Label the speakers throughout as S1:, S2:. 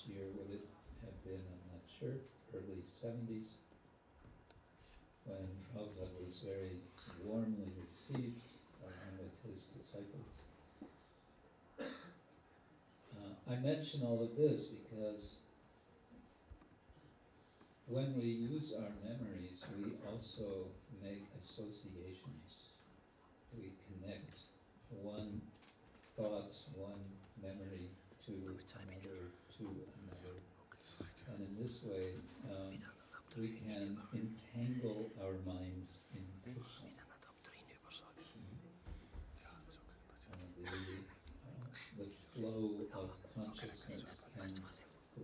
S1: which year would it have been, I'm not sure, early 70s, when Prabhupada was very warmly received along with his disciples. I mention all of this because when we use our memories, we also make associations. We connect one thought, one memory to another. And in this way, we can entangle our minds in Krishna. The flow of consciousness can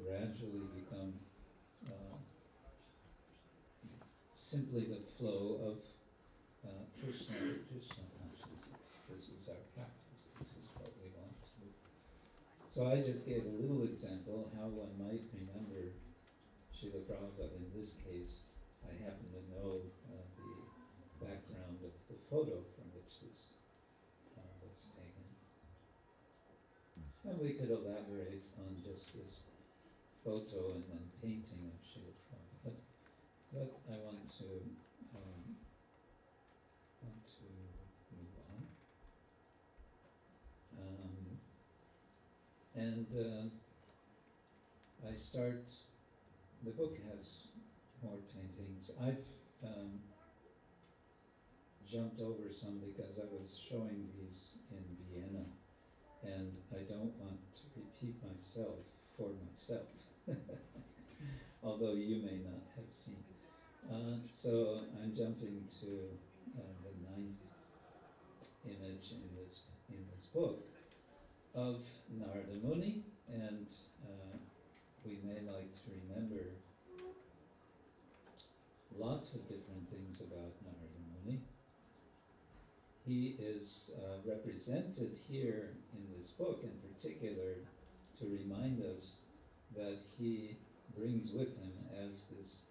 S1: gradually become simply the flow of Krishna consciousness. This is our practice. This is what we want to do. So I just gave a little example how one might remember Srila Prabhupada. In this case, I happen to know the background of the photo from which this was taken. And we could elaborate on just this photo and then painting of Srila Prabhupada. But I want to move on. I start, the book has more paintings. I've jumped over some because I was showing these in Vienna, and I don't want to repeat myself for myself, although you may not have seen. So I'm jumping to the 9th image in this book of Narada Muni, and we may like to remember lots of different things about Narada Muni. He is represented here in this book in particular to remind us that he brings with him as this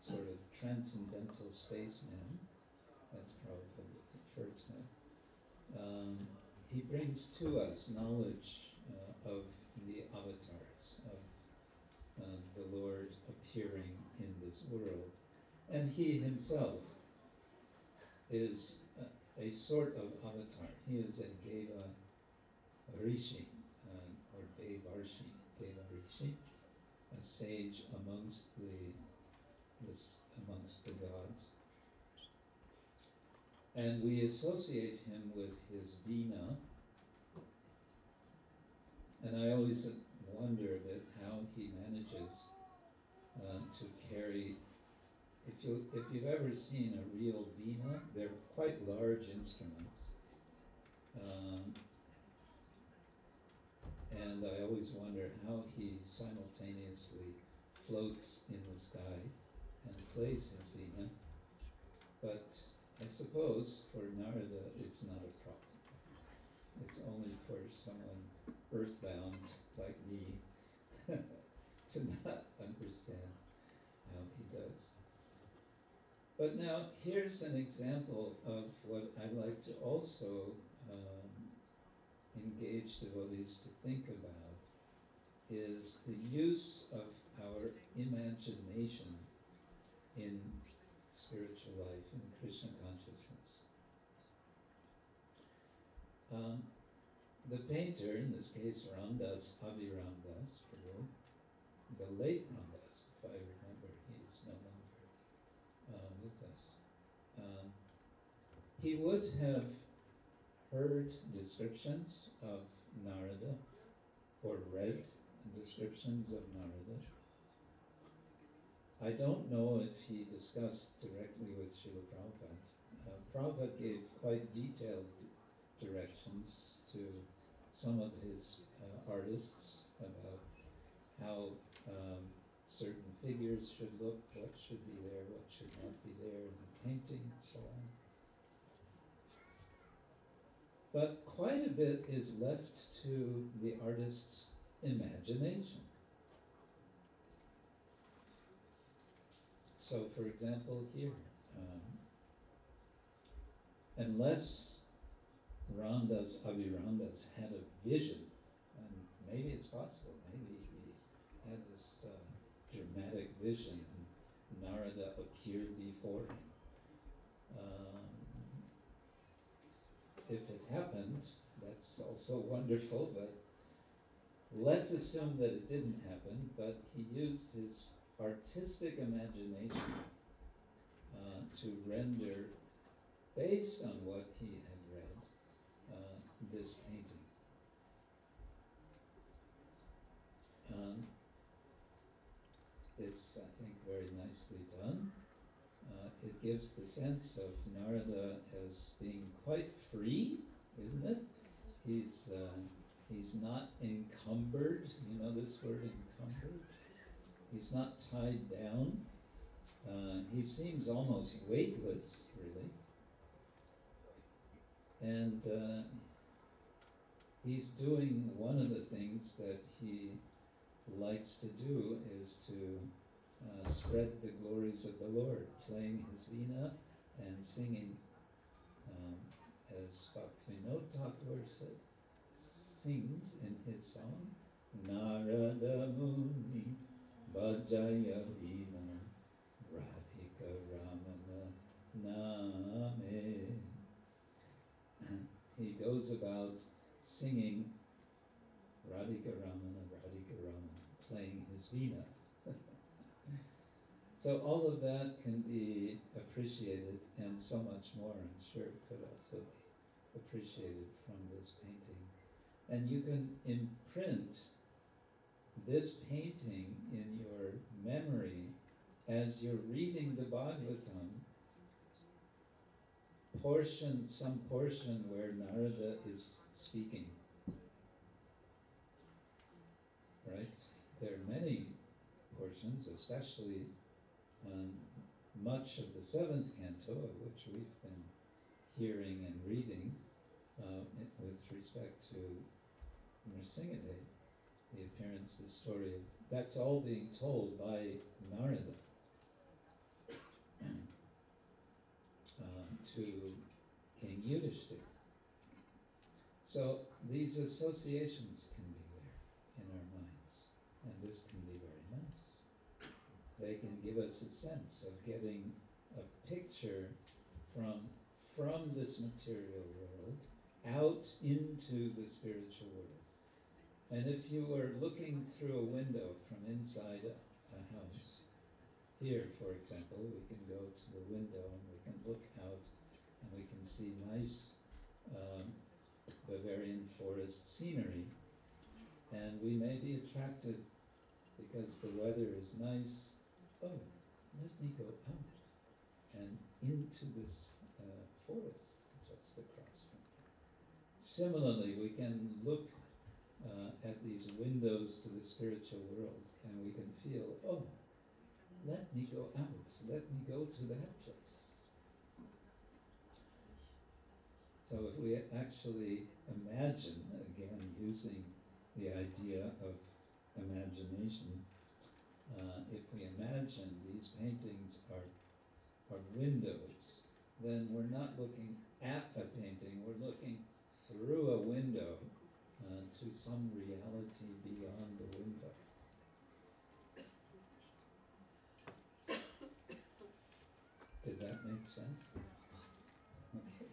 S1: sort of transcendental spaceman, as Prabhupada referred to him. He brings to us knowledge of the avatars, of the Lord appearing in this world. And he himself is a sort of avatar. He is a Deva Rishi, or Devarshi, Deva Rishi, a sage amongst the gods. And we associate him with his Veena. And I always wonder that how he manages to carry. If you've ever seen a real Veena, they're quite large instruments. And I always wonder how he simultaneously floats in the sky and plays his Veena. But I suppose for Narada it's not a problem. It's only for someone earthbound like me to not understand how he does. But now here's an example of what I'd like to also engage devotees to think about, is the use of our imagination in spiritual life, in Krishna consciousness. The painter, in this case Ramdas, Avi Ramdas, the late Ramdas, if I remember, he is no longer with us. He would have heard descriptions of Narada, or read descriptions of Narada. I don't know if he discussed directly with Srila Prabhupada. Prabhupada gave quite detailed directions to some of his artists about how certain figures should look, what should be there, what should not be there in the painting, and so on. But quite a bit is left to the artist's imagination. So, for example, here, unless Ramdas, Avi Ramdas, had a vision, and maybe it's possible, maybe he had this dramatic vision, and Narada appeared before him. If it happens, that's also wonderful, but let's assume that it didn't happen, but he used his artistic imagination to render, based on what he had read, this painting. It's, I think, very nicely done. It gives the sense of Narada as being quite free, isn't it? He's not encumbered. You know this word, encumbered? He's not tied down. He seems almost weightless, really. And he's doing one of the things that he likes to do is to spread the glories of the Lord, playing his veena and singing, as Bhaktivinoda Thakur said, sings in his song, Narada Muni Bhajaya Veena Radhika Ramana Name. He goes about singing Radhika Ramana, playing his veena. So all of that can be appreciated, and so much more, I'm sure, could also be appreciated from this painting. And you can imprint this painting in your memory as you're reading the Bhagavatam, some portion where Narada is speaking. Right? There are many portions, especially much of the 7th canto, of which we've been hearing and reading with respect to Narasimha, the appearance, the story of, that's all being told by Narada to King Yudhishthira. So these associations can be there in our minds, and this can be very nice. They can give us a sense of getting a picture from this material world out into the spiritual world. And if you were looking through a window from inside a house, here, for example, we can go to the window and we can look out and we can see nice Bavarian forest scenery, and we may be attracted because the weather is nice. Oh, let me go out and into this forest just across from here. Similarly, we can look at these windows to the spiritual world, and we can feel, oh, let me go out, let me go to that place. So if we actually imagine, again, using the idea of imagination, if we imagine these paintings are windows, then we're not looking at a painting, we're looking through a window to some reality beyond the window. Did that make sense? Okay.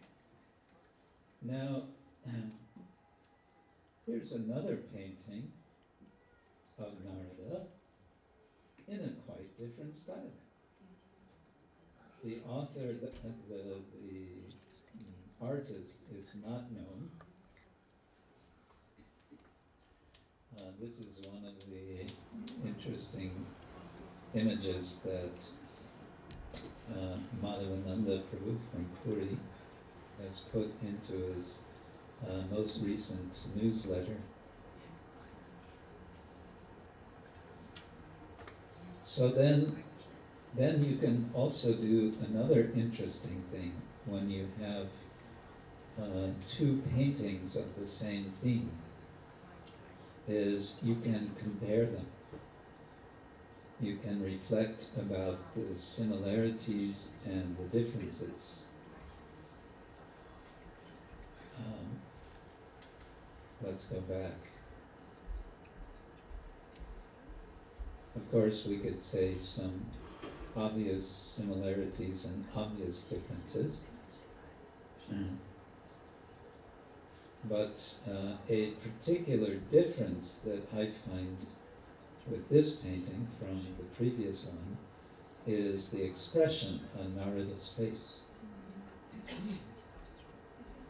S1: Now, here's another painting of Narada in a quite different style. The author, the artist is not known. This is one of the interesting images that Madhavananda Prabhu from Puri has put into his most recent newsletter. So then you can also do another interesting thing when you have two paintings of the same theme, is you can compare them. You can reflect about the similarities and the differences. Let's go back. Of course, we could say some obvious similarities and obvious differences. But a particular difference that I find with this painting from the previous one is the expression on Narada's face.
S2: This is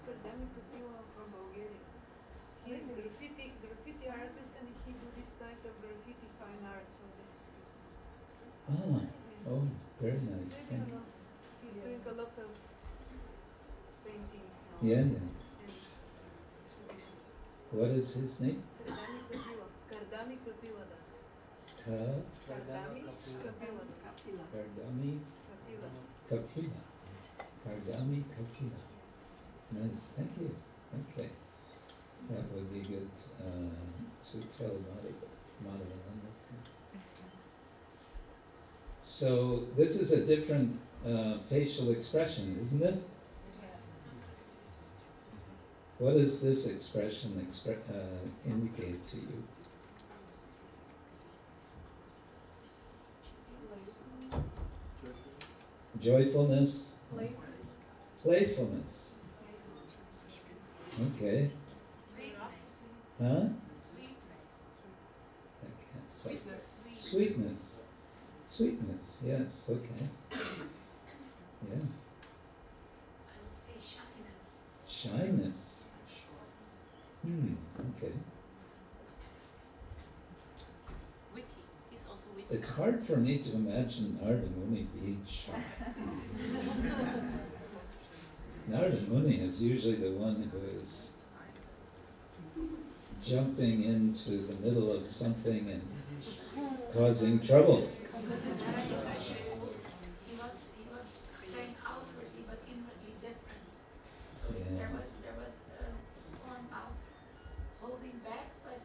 S2: Krishna from Bulgaria. He is a graffiti artist, and he do this kind of graffiti fine art. So this is
S1: Oh, very nice. Thank you.
S2: He's doing a lot of paintings now.
S1: Yeah. What is his name?
S2: Kardami Kapiladas.
S1: Kardami Kapila. Kardami Kapila. Nice, thank you. Okay. That would be good to tell Madhavananda. So this is a different facial expression, isn't it? What does this expression indicate to you? Joyfulness? Playfulness. Okay. Huh? Sweetness. Sweetness, yes, okay. Yeah.
S3: I would say shyness.
S1: Shyness. Okay.
S3: Witty. He's also witty.
S1: It's hard for me to imagine Narada Muni being shy. Narada Muni is usually the one who is jumping into the middle of something and causing trouble.
S3: He was playing outwardly but inwardly different. So there was a form of holding back but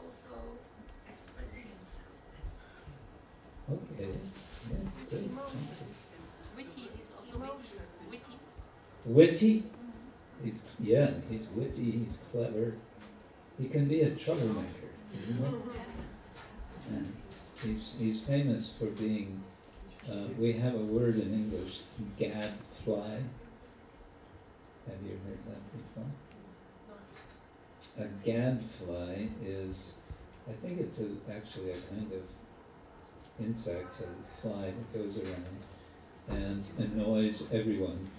S3: also expressing himself.
S1: Okay, yes, good.
S3: Witty, he's also witty.
S1: Witty? He's witty, he's clever. He can be a troublemaker, isn't he? And he's famous for being, we have a word in English, gadfly. Have you heard that before? A gadfly is, I think it's actually a kind of insect, a fly that goes around and annoys everyone.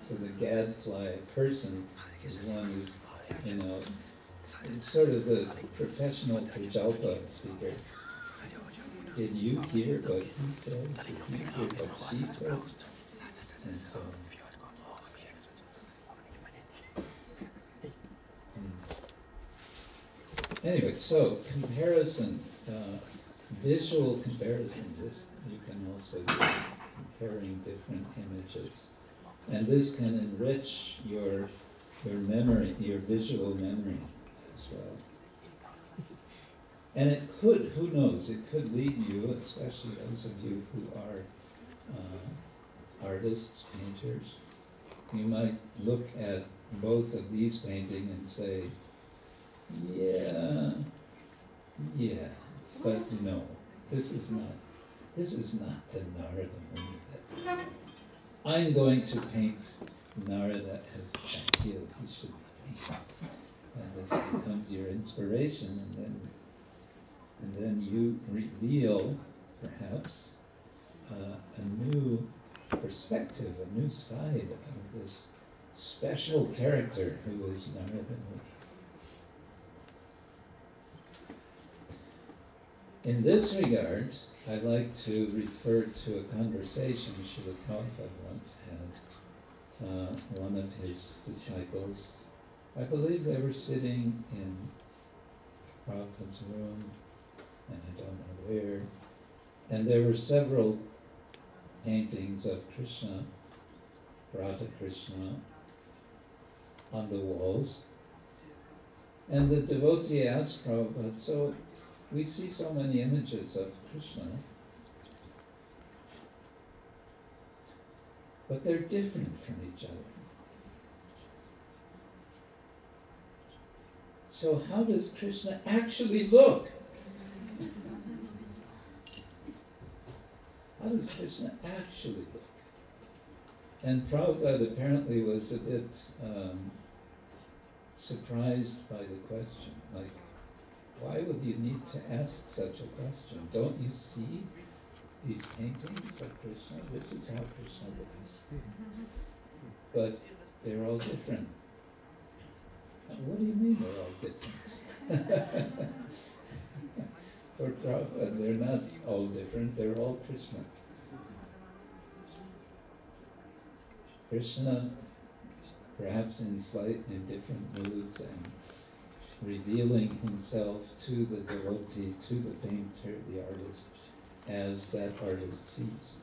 S1: So the gadfly person is one who's, it's sort of the professional Prajalpa speaker. Did you hear what he said? Did you hear what she said? And so anyway, so comparison, visual comparison, this you can also do, comparing different images. And this can enrich your memory, your visual memory as well. And it could, who knows, it could lead you, especially those of you who are artists, painters, you might look at both of these paintings and say, yeah, but no, this is not the Narada Muni. I'm going to paint Narada as I feel he should be painted. And this becomes your inspiration, and then you reveal, perhaps, a new perspective, a new side of this special character who is Narada Muni. In this regard, I'd like to refer to a conversation Srila Prabhupada once had. One of his disciples, I believe they were sitting in Prabhupada's room, and I don't know where, and there were several paintings of Krishna, Radha Krishna, on the walls, and the devotee asked Prabhupada, so we see so many images of Krishna, but they're different from each other. So how does Krishna actually look? how does Krishna actually look? And Prabhupada apparently was a bit surprised by the question. Like, why would you need to ask such a question? Don't you see these paintings of Krishna? This is how Krishna looks. But they're all different. What do you mean they're all different? For Prabhupada, they're not all different, they're all Krishna. Krishna, perhaps in different moods and revealing himself to the devotee, to the painter, the artist, as that artist sees.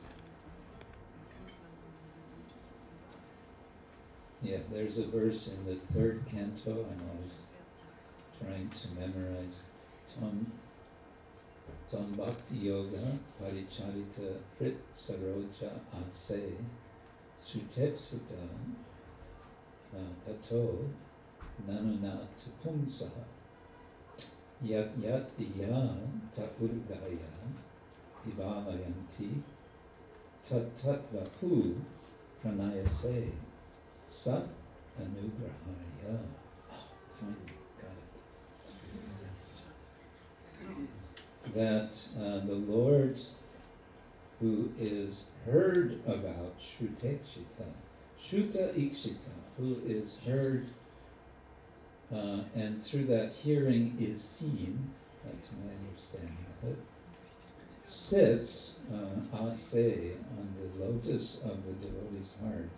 S1: Yeah, there's a verse in the 3rd canto, and I was trying to memorize. Tam Bhakti Yoga Paricharita Prit Saroja Ase Sutepsita Tato Nanunat Pumsaha Yat Yat Diya Ta Urgaya Vibhavayanti Tat Tat Vapu Pranayase Sat Anugrahaya. Finally, got it. That the Lord, who is heard about, Shrutekshita, Shruta Ikshita, who is heard, and through that hearing is seen, that's my understanding of it, sits, ase, on the lotus of the devotee's heart.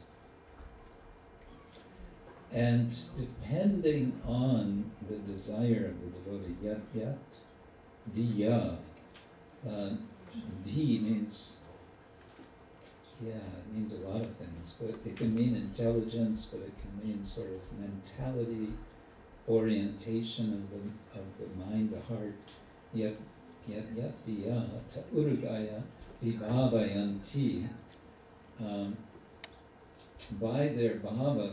S1: And depending on the desire of the devotee, yat yat, diya, di means, it means a lot of things, but it can mean intelligence, but it can mean sort of mentality, orientation of the mind, the heart. Yat diya, ta urugaya, vibhavayanti. By their bhava,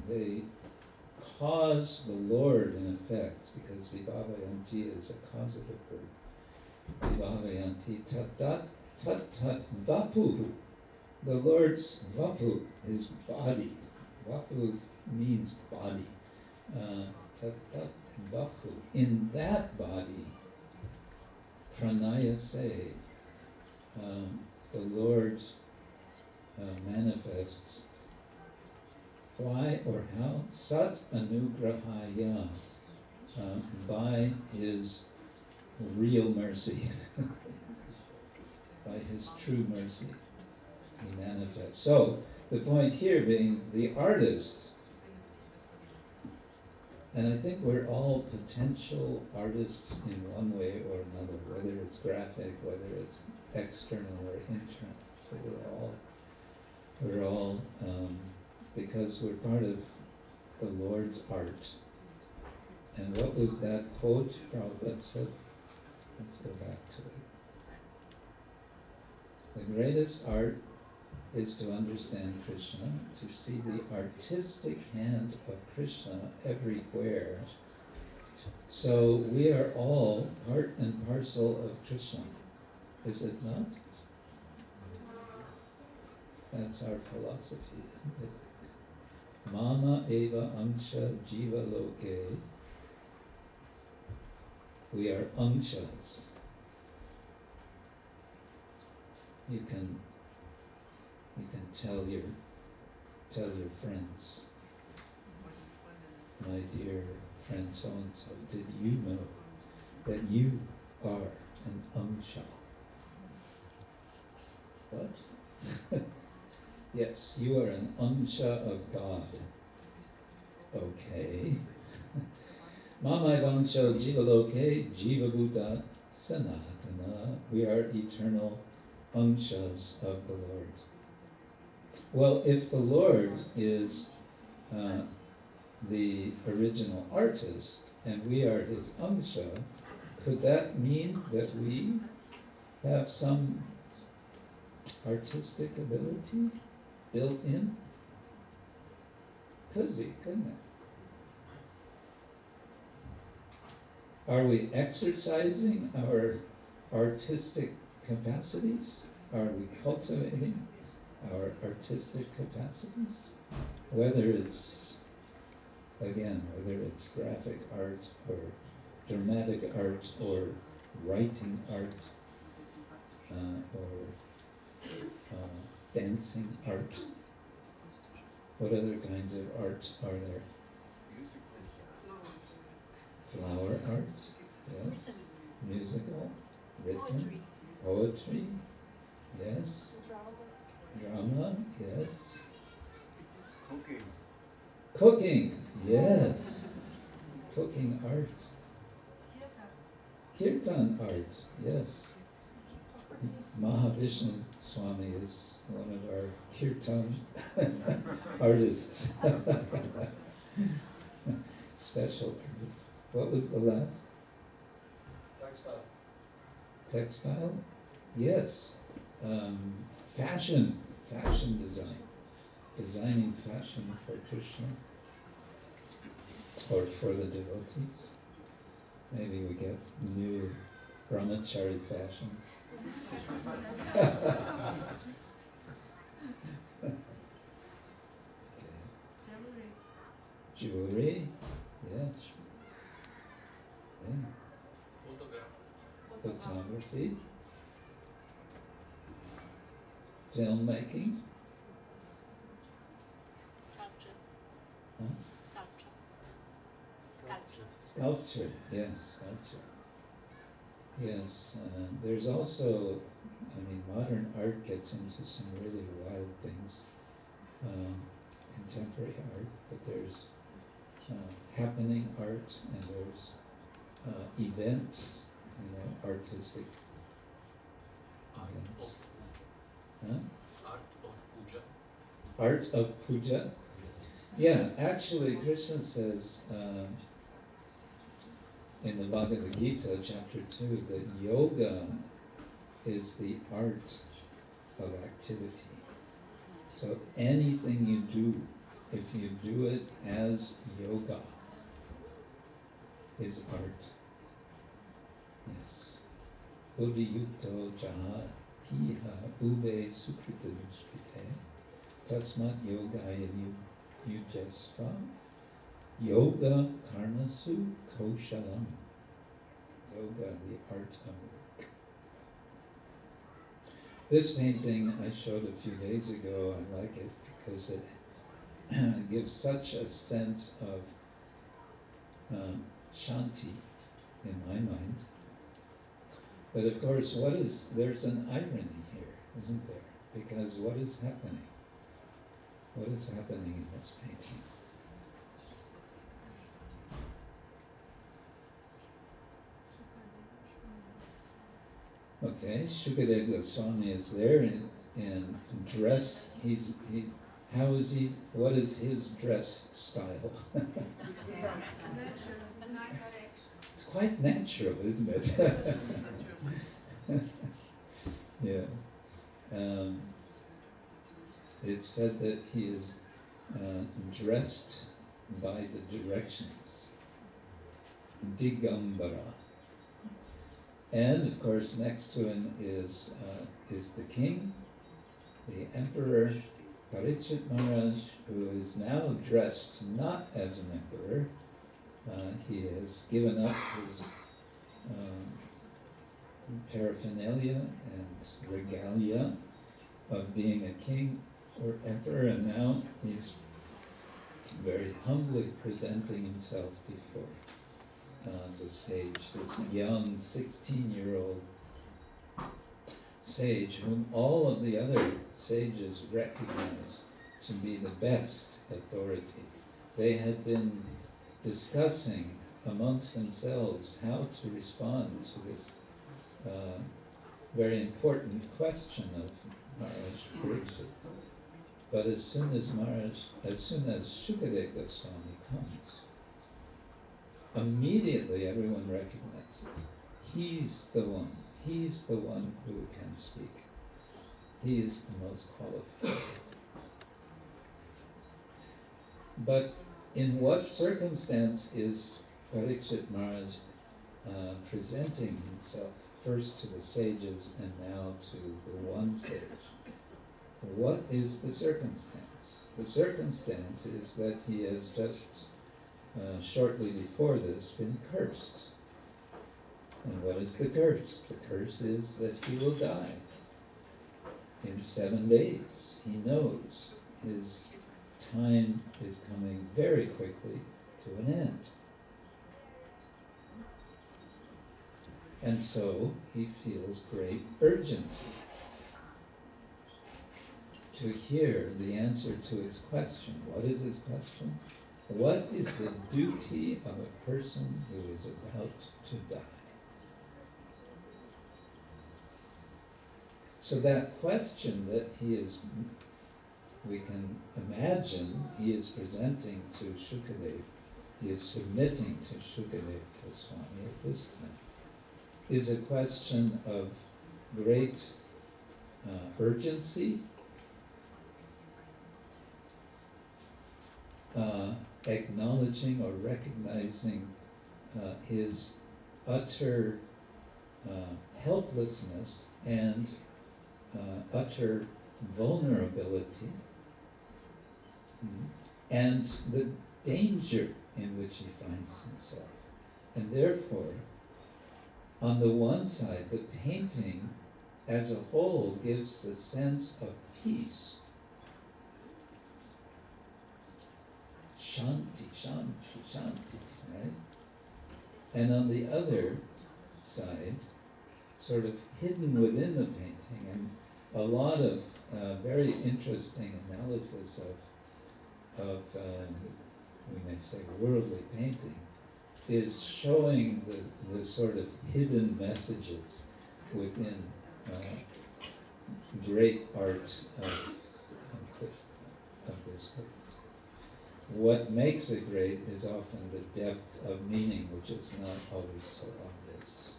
S1: they cause the Lord, in effect, because vibhavayanti is a causative verb. Vibhavayanti tat tat vapu. The Lord's vapu, his body. Vapu means body. Tat tat vapu. In that body, pranayase, the Lord manifests. Why or how? Sat anugrahaya, by his real mercy, by his true mercy, he manifests. So, the point here being the artist, and I think we're all potential artists in one way or another, whether it's graphic, whether it's external or internal. So we're all because we're part of the Lord's art. And what was that quote Prabhupada said? Let's go back to it. The greatest art is to understand Krishna, to see the artistic hand of Krishna everywhere. So we are all part and parcel of Krishna, is it not? That's our philosophy, isn't it? Mama eva amsha jiva loke. We are amshas. You can tell your friends, my dear friend so and so, did you know that you are an amsha? What? Yes, you are an amsha of God. Okay. Mama evansha jivaloke jivabhuta sanatana. We are eternal amshas of the Lord. Well, if the Lord is the original artist and we are his amsha, could that mean that we have some artistic ability built in? Could be, couldn't it? Are we exercising our artistic capacities? are we cultivating our artistic capacities? Whether it's, again, whether it's graphic art or dramatic art or writing art or dancing art. What other kinds of art are there? Flower art, yes. Musical, written, poetry, yes. Drama, yes. Cooking, yes. Cooking art. Kirtan art, yes. Mahavishnu Swami is one of our kirtan artists. Special art. What was the last?
S4: Textile.
S1: Textile? Yes. Fashion design. Designing fashion for Krishna or for the devotees. Maybe we get new brahmachari fashion. Jewelry, yes. Yeah. Photography. Filmmaking. Huh? Sculpture, yes, sculpture. Yes, there's also, modern art gets into some really wild things. Contemporary art, but there's happening art, and there's events, artistic events. Huh? Art of puja. Yeah, actually, Krishna says in the Bhagavad Gita, chapter 2, that yoga is the art of activity. So anything you do, if you do it as yoga, is art. Yes. Udiyukto jaha tiha ube sukrita dushkrite tasmat yogaya yujasva yoga karmasu koshalam. Yoga, the art of work. This painting I showed a few days ago. I like it because it gives such a sense of shanti in my mind. But of course, there's an irony here, isn't there? Because what is happening? What is happening in this painting? Okay, Shukadeva Goswami is there in dress. What is his dress style? It's quite natural, isn't it? Yeah. It's said that he is dressed by the directions. Digambara. And of course, next to him is the king, the emperor, Parikshit Maharaj, who is now dressed not as an emperor. He has given up his paraphernalia and regalia of being a king or emperor, and now he's very humbly presenting himself before the sage, this young 16-year-old sage whom all of the other sages recognize to be the best authority. They had been discussing amongst themselves how to respond to this very important question of Maharaj Parikshit. But as soon as Shukadeva Goswami comes, immediately everyone recognizes he's the one who can speak. He is the most qualified. But in what circumstance is Parikshit Maharaj presenting himself first to the sages and now to the one sage. What is the circumstance? The circumstance is that he has just shortly before this been cursed. And what is the curse? The curse is that he will die in 7 days. He knows his time is coming very quickly to an end. And so he feels great urgency to hear the answer to his question. What is his question? What is the duty of a person who is about to die? So that question that we can imagine he is presenting to Shukadev, he is submitting to Shukadev Goswami at this time, is a question of great urgency, acknowledging or recognizing his utter helplessness and utter vulnerability, and the danger in which he finds himself. And therefore, on the one side, the painting as a whole gives a sense of peace. Shanti, shanti, shanti, right? And on the other side, sort of hidden within the painting, and a lot of very interesting analysis of we may say, worldly painting, is showing the sort of hidden messages within great art of this art. What makes it great is often the depth of meaning, which is not always so obvious.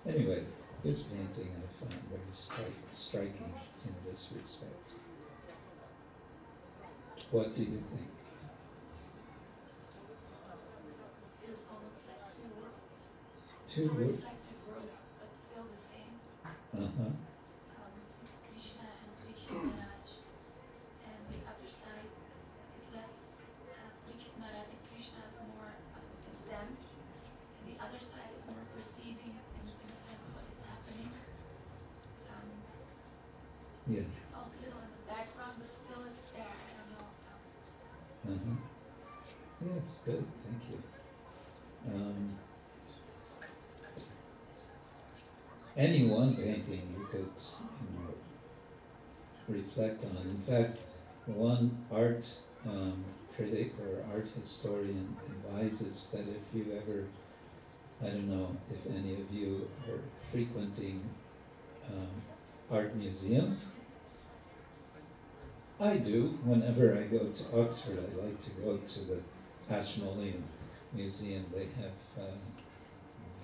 S1: Anyway, this painting I find very striking in this respect. What do you think?
S3: It feels almost like two worlds.
S1: Two worlds?
S3: Reflective worlds, but still the same.
S1: Uh-huh.
S3: It's Krishna and Parikshit Maharaj. And the other side is less, Parikshit Maharaj and Krishna is more intense. And the other side is more perceiving in the sense of what is happening.
S1: Yeah.
S3: It falls a little in the background, but still it's there. I don't know.
S1: Uh-huh. Yes, good, thank you. Any one painting you could, reflect on. In fact, one art critic or art historian advises that if you ever, I don't know if any of you are frequenting art museums. I do. Whenever I go to Oxford, I like to go to the Ashmolean Museum. They have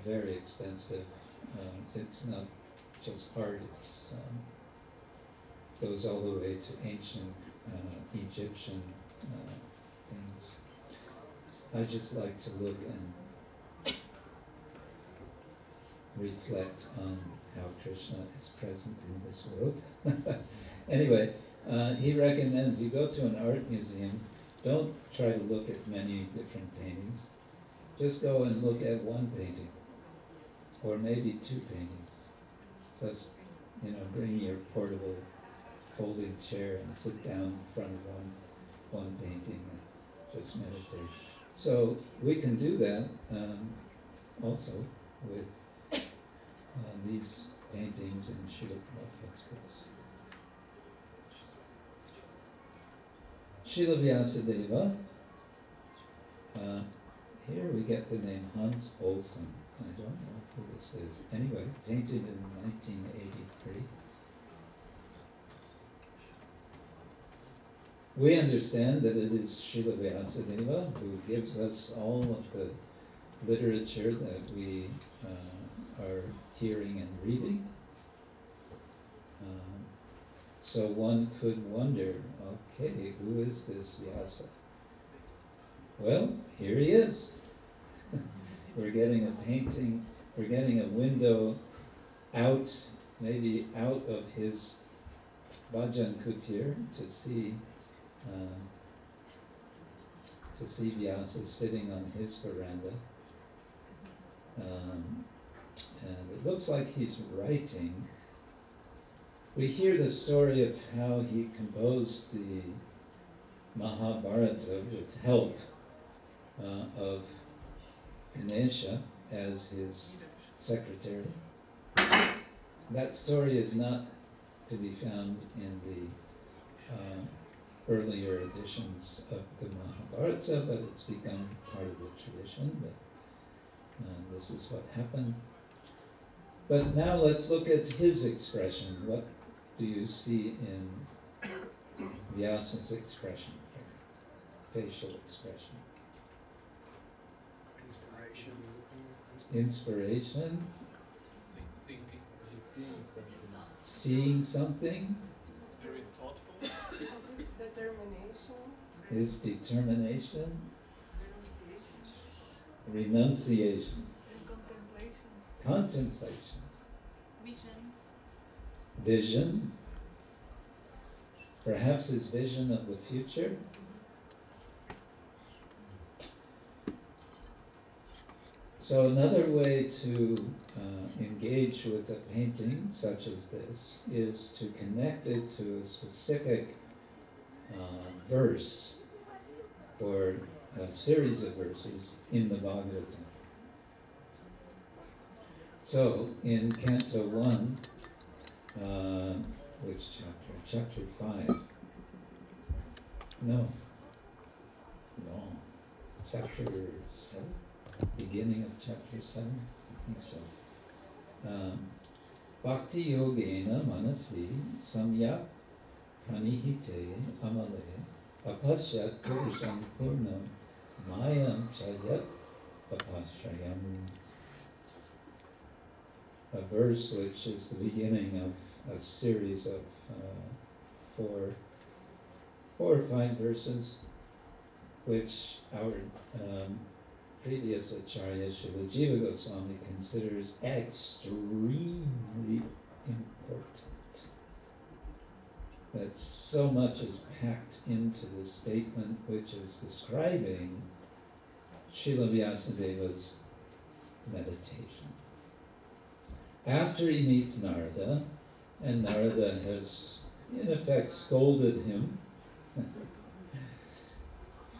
S1: very extensive, it's not just art, it's goes all the way to ancient Egyptian things. I just like to look and reflect on how Krishna is present in this world. Anyway, he recommends you go to an art museum, don't try to look at many different paintings, just go and look at one painting, or maybe 2 paintings. Just, bring your portable folding chair and sit down in front of one painting and just meditate. So we can do that also with these paintings in Srila Prabhupada's books. Srila Vyasadeva, here we get the name Hans Olsen. I don't know who this is. Anyway, painted in 1983. We understand that it is Srila Vyasadeva who gives us all of the literature that we are hearing and reading. So one could wonder, okay, who is this Vyasa? Well, here he is. We're getting a painting, we're getting a window maybe out of his bhajan kutir to see Vyasa sitting on his veranda. And it looks like he's writing. We hear the story of how he composed the Mahabharata with help of Ganesha as his secretary. That story is not to be found in the earlier editions of the Mahabharata, but it's become part of the tradition that this is what happened. But now let's look at his expression. What do you see in Vyasa's expression, facial expression? Inspiration. Seeing something.
S5: Very thoughtful.
S2: Determination.
S1: His determination. Renunciation.
S2: And contemplation.
S1: Contemplation.
S3: Vision.
S1: Vision. Perhaps his vision of the future. So another way to engage with a painting such as this is to connect it to a specific verse or a series of verses in the Bhagavatam. So in Canto 1, which chapter? Chapter 5. No. Chapter 7? Beginning of chapter 7? I think so. Bhakti yogena manasi samyak pranihite amale apasyat purusham purnam mayam chayat apashrayam. A verse which is the beginning of a series of four or five verses, which our previous Acharya Srila Jiva Goswami considers extremely important. That so much is packed into the statement which is describing Srila Vyasadeva's meditation. After he meets Narada, and Narada has in effect scolded him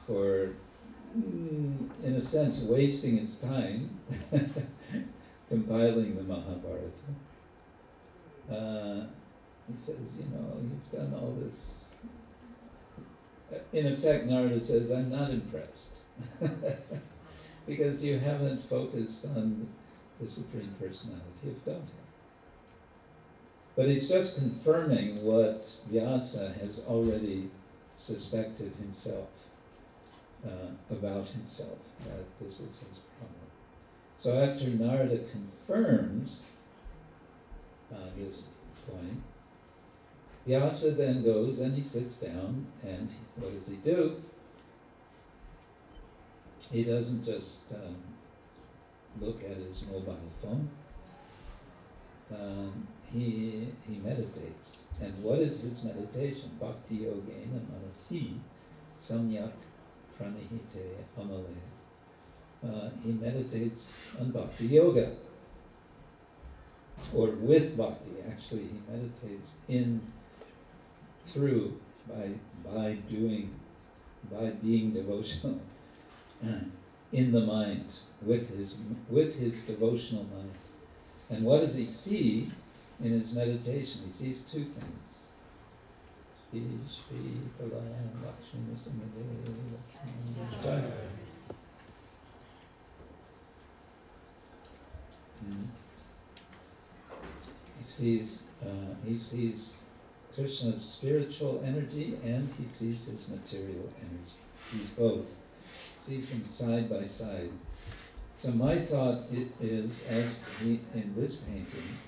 S1: for, in a sense, wasting his time compiling the Mahabharata. He says, you've done all this. In effect, Narada says, I'm not impressed. Because you haven't focused on the Supreme Personality of Godhead. But he's just confirming what Vyasa has already suspected himself about himself, that this is his problem. So after Narada confirms his point, Vyasa then goes and he sits down, and what does he do? He doesn't just look at his mobile phone. He meditates. And what is his meditation? Bhakti yogena manasi samyak pranihite amale. He meditates on bhakti yoga, or with bhakti. Actually, he meditates by being devotional in the mind, with his devotional mind. And what does he see in his meditation? He sees two things. He sees Krishna's spiritual energy, and he sees his material energy. He sees both. He sees them side by side. So my thought is, in this painting,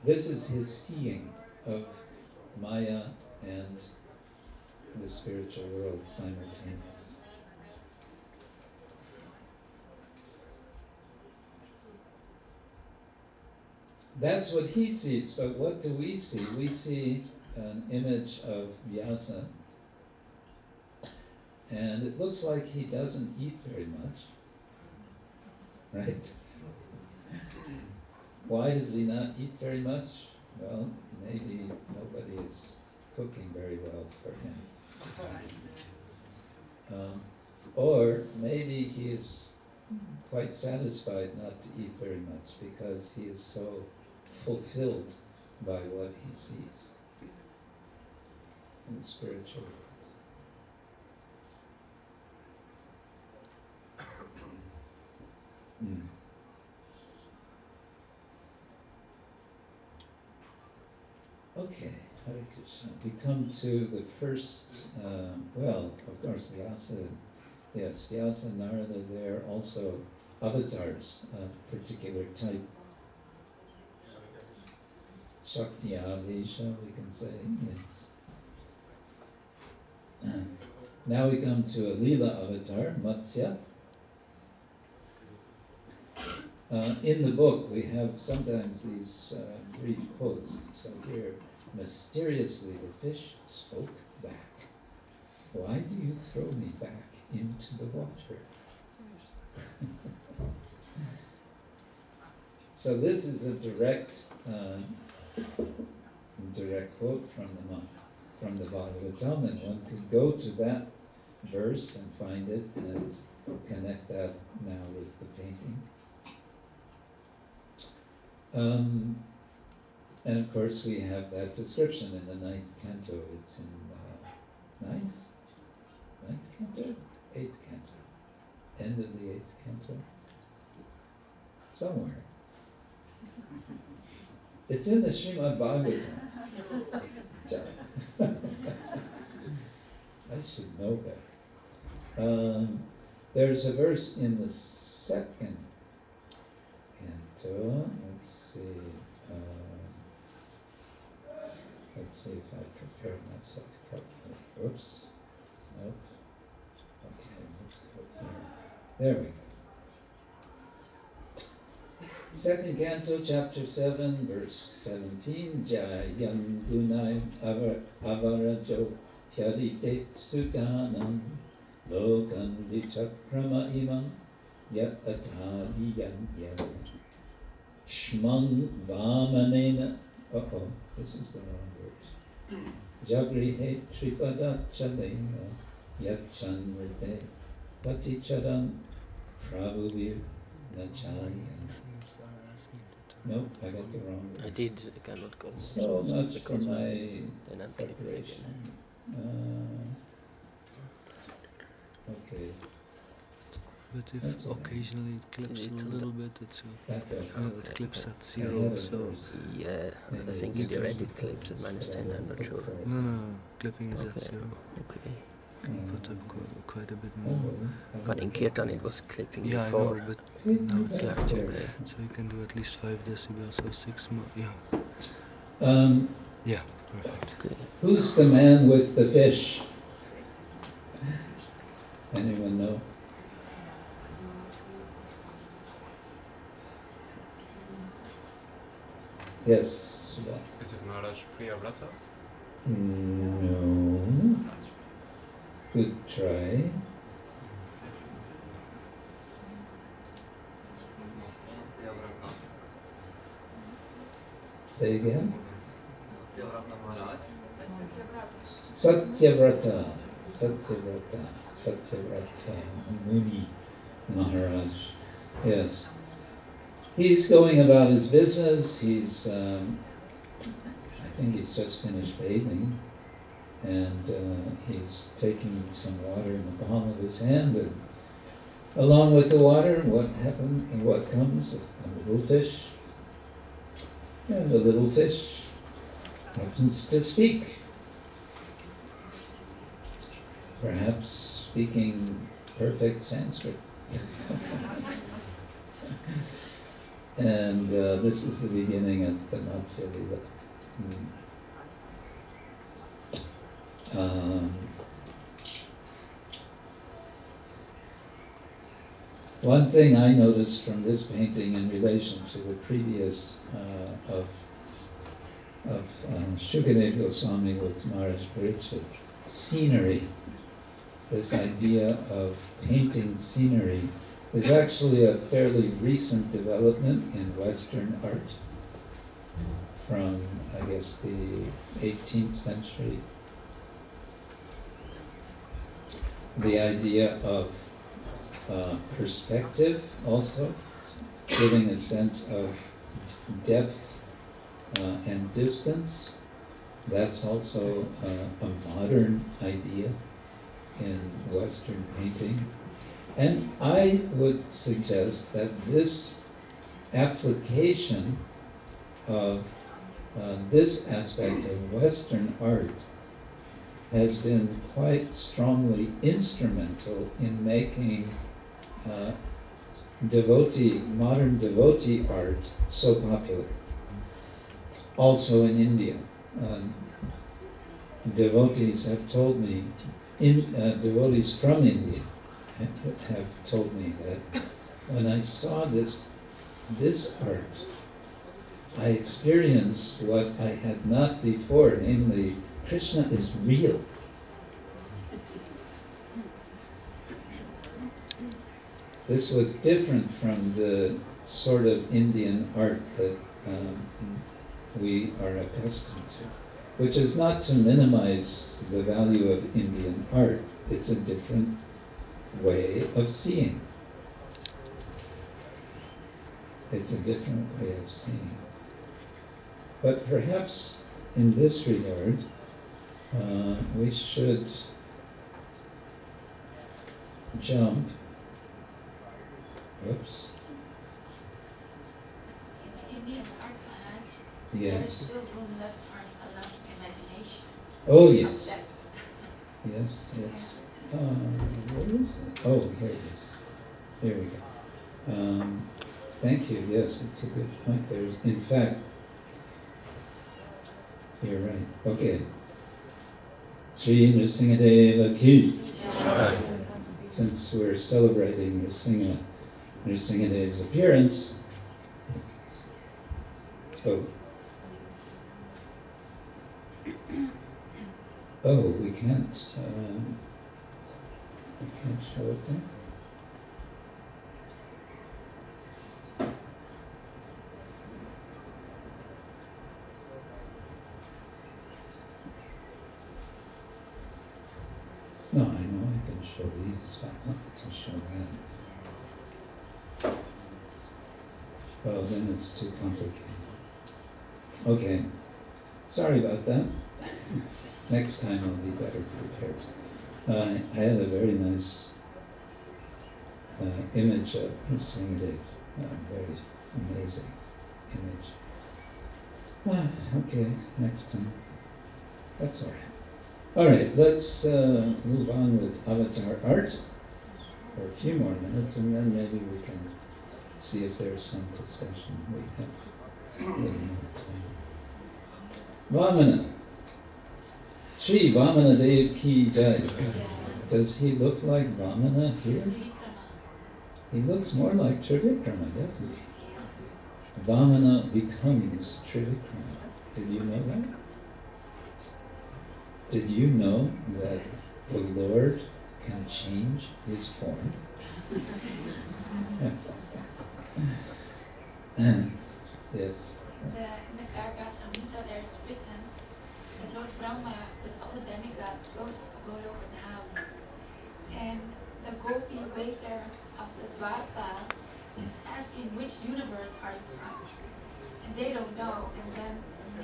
S1: this is his seeing of Maya and the spiritual world simultaneously. That's what he sees, but what do we see? We see an image of Vyasa, and it looks like he doesn't eat very much, right? Why does he not eat very much? Well, maybe nobody is cooking very well for him. Or maybe he is quite satisfied not to eat very much because he is so fulfilled by what he sees in the spiritual world. Okay, Hare Krishna. We come to the first, well, of course, Vyasa, yes, Vyasa and Narada, they're also avatars, a particular type. Shakti Avesha, we can say, yes. Now we come to a Leela avatar, Matsya. In the book, we have sometimes these brief quotes. So here, mysteriously the fish spoke back. Why do you throw me back into the water? So this is a direct quote from the Bhagavatam, and one could go to that verse and find it and connect that now with the painting. And of course we have that description in the 9th canto. It's in 9th canto? 8th canto. End of the 8th canto. Somewhere. It's in the Srimad Bhagavatam. I should know better. There's a verse in the 2nd canto. Let's see if I prepare myself properly. Whoops. Nope. Okay, let's go here. There we go. 2nd canto, chapter 7, verse 17. Jayan gunai avarajo hyarite sutanam lokan vichakrama imam yat atadiyan yan shmang vamanena. This is the wrong verse. Jagrihe tripada chalena yachan rite paticharan prabhuvir nachaya. Nope, I got the wrong verse.
S6: I did, I cannot go.
S1: So much for my preparation. Okay.
S7: But if
S1: That's
S7: occasionally it clips
S6: It's
S7: a
S6: on
S7: little
S6: the-
S7: bit, it's
S1: That
S7: it clips at
S1: I
S7: 0,
S1: have a
S7: so...
S1: verse.
S6: Yeah, I think in the Reddit clips at -10, I'm not sure.
S7: No, clipping is at
S6: Okay.
S7: 0.
S6: Okay.
S7: You put up quite a bit
S1: Oh,
S7: more.
S6: But in Kirtan it was clipping
S7: Yeah, I
S6: before.
S7: know, but now it's
S6: Yeah,
S7: like
S6: okay.
S7: so you can do at least 5 decibels, so 6 more. Yeah, yeah, perfect.
S6: Okay.
S1: Who's the man with the fish? Anyone know? Yes. Sudha.
S5: Is it Maharaj Priyavrata?
S1: No. Good try. Say again. Satyavrata. Satyavrata Muni Maharaj. Yes. He's going about his business. He's, I think he's just finished bathing, and he's taking some water in the palm of his hand, and along with the water, what happened and what comes? A little fish. And the little fish happens to speak. Perhaps speaking perfect Sanskrit. And this is the beginning of the Matsya Lila. One thing I noticed from this painting in relation to the previous of Shukadeva Goswami with Maharaj Pariksit, scenery, this idea of painting scenery, is actually a fairly recent development in Western art from, I guess, the 18th century. The idea of perspective also, giving a sense of depth and distance. That's also a modern idea in Western painting. And I would suggest that this application of this aspect of Western art has been quite strongly instrumental in making modern devotee art so popular. Also in India, devotees have told me, devotees from India have told me that when I saw this art, I experienced what I had not before, namely, Krishna is real. This was different from the sort of Indian art that we are accustomed to, which is not to minimize the value of Indian art. It's a different way of seeing. It's a different way of seeing. But perhaps in this regard, we should jump. Whoops.
S3: In Indian art, Maharaj,
S1: Yes.
S3: there is still room left for a lot of imagination.
S1: Oh,
S3: Of
S1: yes.
S3: depth.
S1: Yes, yes. Where is it? Oh, here it is. Here we go. Thank you. Yes, it's a good point. There's, in fact, you're right. Okay. Sri Narasimha Ki. Since we're celebrating Narasimha's appearance, oh, we can't show it there. No, I know I can show these, but not to show that. Well, then it's too complicated. Okay, sorry about that. Next time I'll be better prepared. I had a very nice image of Narasimha, very amazing image. Okay, next time. That's all right. All right, let's move on with avatar art for a few more minutes, and then maybe we can see if there's some discussion. We have a little more time. Vamana. Shri Vamana Dev Ki Jai. Does he look like Vamana here? He looks more like Trivikrama, doesn't he? Vamana becomes Trivikrama. Did you know that? Did you know that the Lord can change his form? Yes.
S3: In the Garga Samhita there is written that Lord Brahma with all the demigods goes Goloka Dham, and the Gopi waiter of the Dwarpa is asking which universe are you from, and they don't know, and then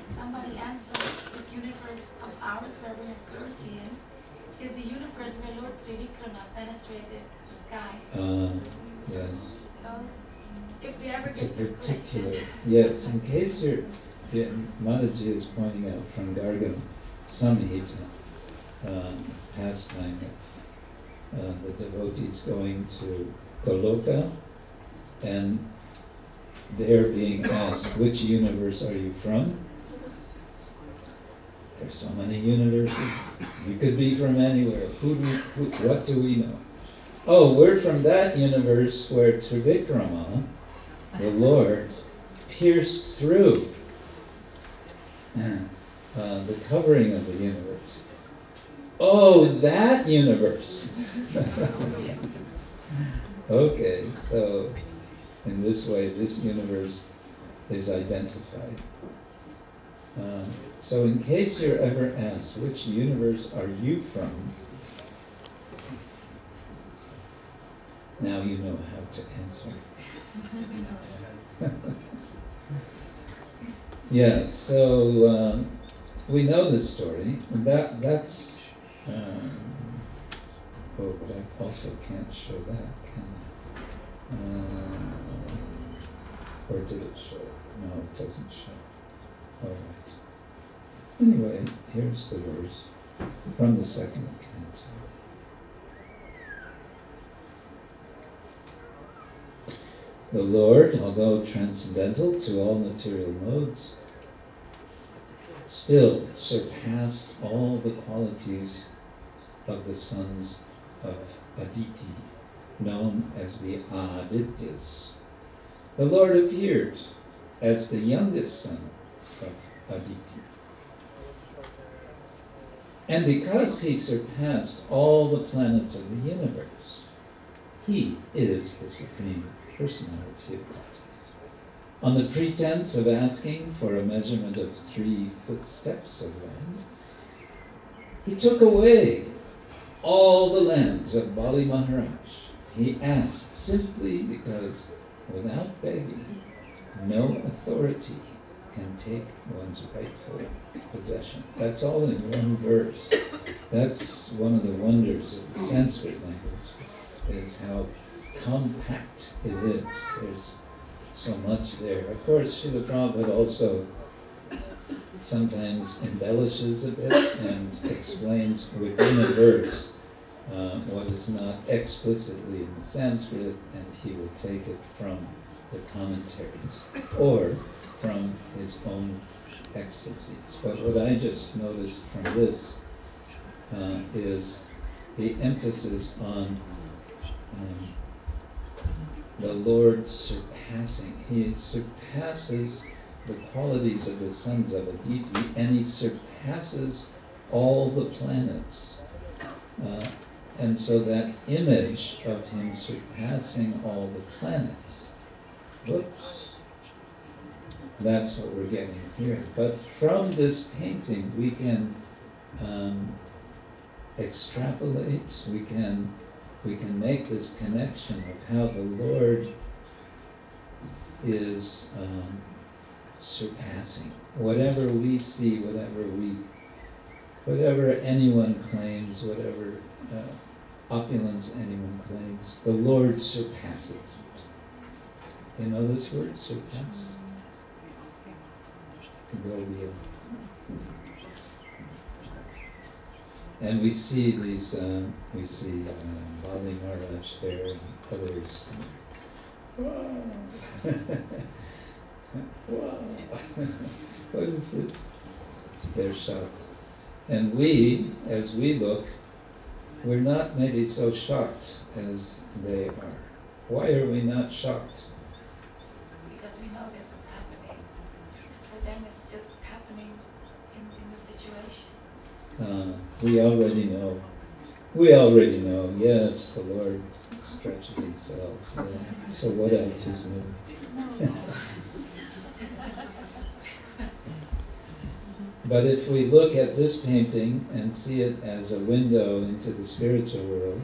S3: somebody answers, this universe of ours where we are currently in is the universe where Lord Trivikrama penetrated the sky.
S1: Yes.
S3: So if we ever
S1: It's a
S3: get this question,
S1: particular, yes, in case Mataji is pointing out from Garga Samhita, pastime of the devotees going to Goloka, and they're being asked, which universe are you from? There's so many universes. You could be from anywhere. What do we know? Oh, we're from that universe where Trivikrama, the Lord, pierced through the covering of the universe. Oh, that universe. Okay, so in this way, this universe is identified. So in case you're ever asked, which universe are you from? Now you know how to answer. Yes, so we know this story. That's oh, but I also can't show that, can I? Or did it show? No, it doesn't show. All right. Anyway, here's the verse from the second canto. The Lord, although transcendental to all material modes, still surpassed all the qualities of the sons of Aditi, known as the Adityas. The Lord appeared as the youngest son of Aditi. And because he surpassed all the planets of the universe, he is the Supreme Personality of God. On the pretense of asking for a measurement of 3 footsteps of land, he took away all the lands of Bali Maharaj. He asked simply because, without begging, no authority can take one's rightful possession. That's all in one verse. That's one of the wonders of the Sanskrit language, is how compact it is. There's so much there. Of course, Srila Prabhupada also sometimes embellishes a bit and explains within a verse what is not explicitly in the Sanskrit, and he will take it from the commentaries or from his own ecstasies. But what I just noticed from this is the emphasis on the Lord surpassing. He surpasses the qualities of the sons of Aditi, and he surpasses all the planets. And so that image of him surpassing all the planets, whoops, that's what we're getting here. But from this painting we can extrapolate, we can make this connection of how the Lord is surpassing whatever we see, whatever anyone claims, whatever opulence anyone claims, the Lord surpasses it. You know this word, surpass? Go beyond. And we see these, Bali Maharaj there and others. Wow! Wow! What is this? They're shocked. And we, as we look, we're not maybe so shocked as they are. Why are we not shocked?
S3: Because we know this is happening. For them it's just happening in the situation.
S1: We already know. We already know, yes, the Lord stretches himself. Yeah. So what else is new? But if we look at this painting and see it as a window into the spiritual world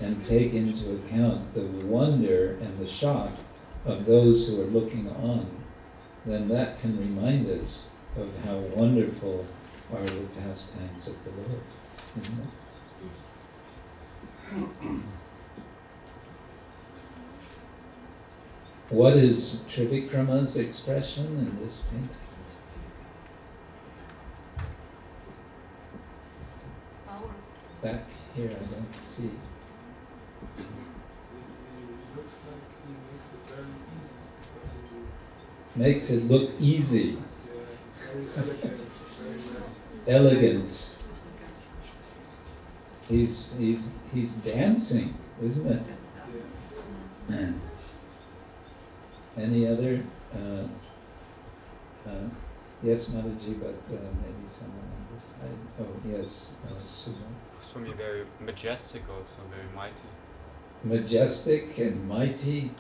S1: and take into account the wonder and the shock of those who are looking on, then that can remind us of how wonderful are the pastimes of the Lord, isn't it? What is Trivikrama's expression in this painting? Back here, I don't see.
S4: It looks like he makes it very easy.
S1: Makes it look easy.
S4: Yeah, very elegant, very nice.
S1: Elegant. He's dancing. isn't it? Any other? Yes, Mataji, but maybe someone on this side. Oh, yes, Sumo.
S5: Swami, very majestic also, very mighty.
S1: Majestic and mighty,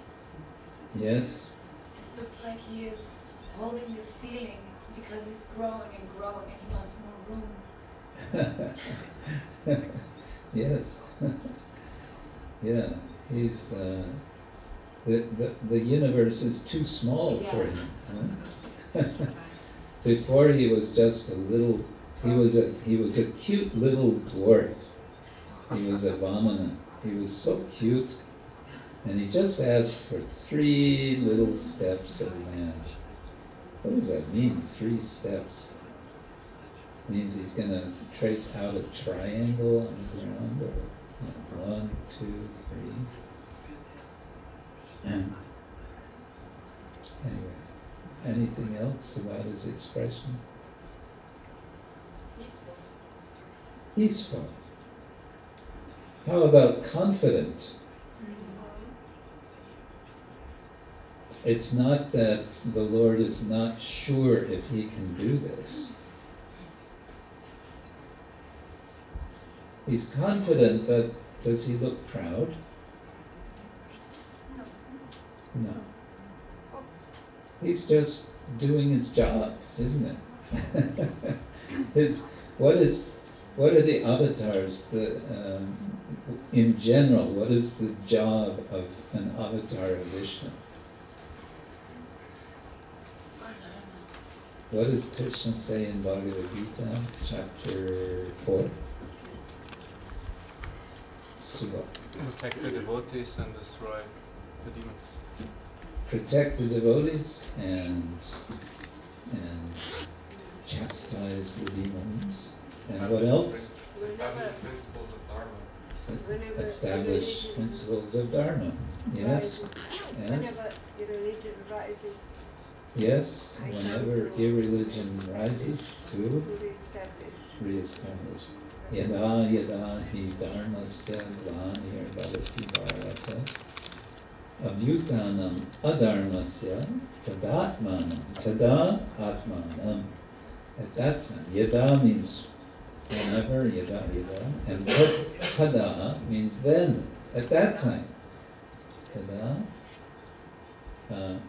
S1: yes.
S3: It looks like he is holding the ceiling because he's growing and growing and he wants more room.
S1: Yes. Yeah, he's the universe is too small for him. Huh? Before he was just a little. He was a cute little dwarf. He was a Vamana. He was so cute, and he just asked for 3 little steps of land. What does that mean? 3 steps. It means he's going to trace out a triangle on the ground, or 1, 2, 3. Anyway, anything else about his expression? Peaceful. How about confident? It's not that the Lord is not sure if he can do this. He's confident, but does he look proud? No. He's just doing his job, isn't it? What are the avatars? In general, what is the job of an avatar of Vishnu? What does Krishna say in Bhagavad Gita, chapter 4? Subha.
S5: Protect the devotees and destroy the demons.
S1: Protect the devotees and chastise the demons. And what else?
S5: Establish principles of Dharma.
S1: Establish principles of Dharma. Yes. And
S2: Whenever religion rises,
S1: yes, whenever irreligion rises, to
S2: re-establish.
S1: Yada yada hi dharmasya glanir bhavati bharata abhyutanam adharmasya tada atmanam. At that time, yada means whenever, yada, and tada means then, at that time. Tada,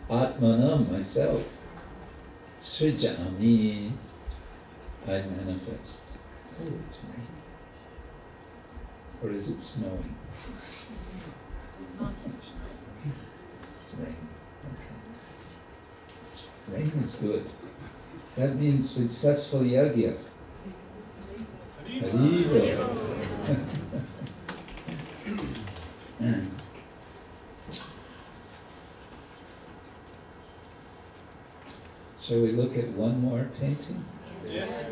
S1: atmanam, myself, srijami, I manifest. Oh, it's raining. Or is it snowing? It's raining, okay. Rain is good. That means successful yajna. Haribo. Shall we look at one more painting?
S4: Yes.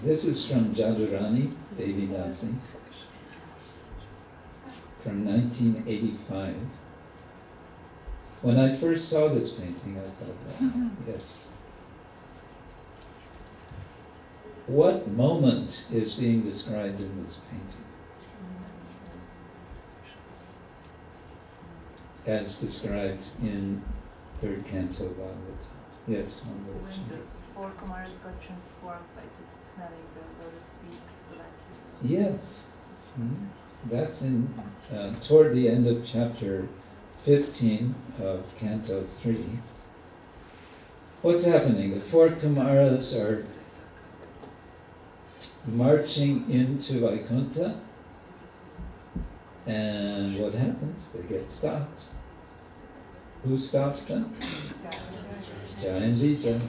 S1: This is from Jadurani Devidasi from 1985. When I first saw this painting, I thought, wow, yes. What moment is being described in this painting? As described in 3rd canto of Bhagavatam. Yes, one
S8: So
S1: word.
S8: when the 4 Kumaras got transformed by just smelling the lotus feet, the
S1: Yes. That's in toward the end of chapter 15 of Canto 3. What's happening? The 4 Kumaras are marching into Vaikuntha, and what happens? They get stopped. Who stops them? Jai and Vijay.